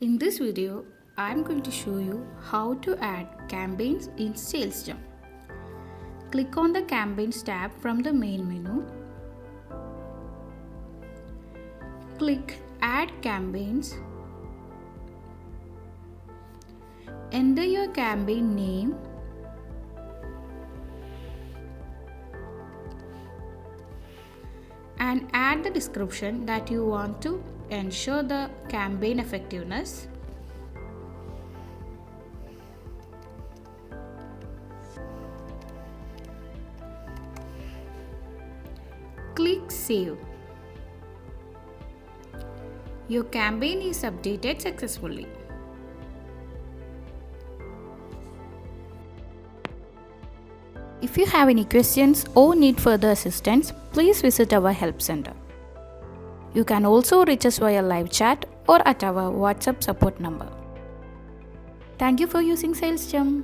In this video, I am going to show you how to add campaigns in Salesgem. Click on the Campaigns tab from the main menu. Click Add Campaigns. Enter your campaign name and add the description that you want to ensure the campaign effectiveness. Click Save. Your campaign is updated successfully. If you have any questions or need further assistance, please visit our help center. You can also reach us via live chat or at our WhatsApp support number. Thank you for using Salesgem.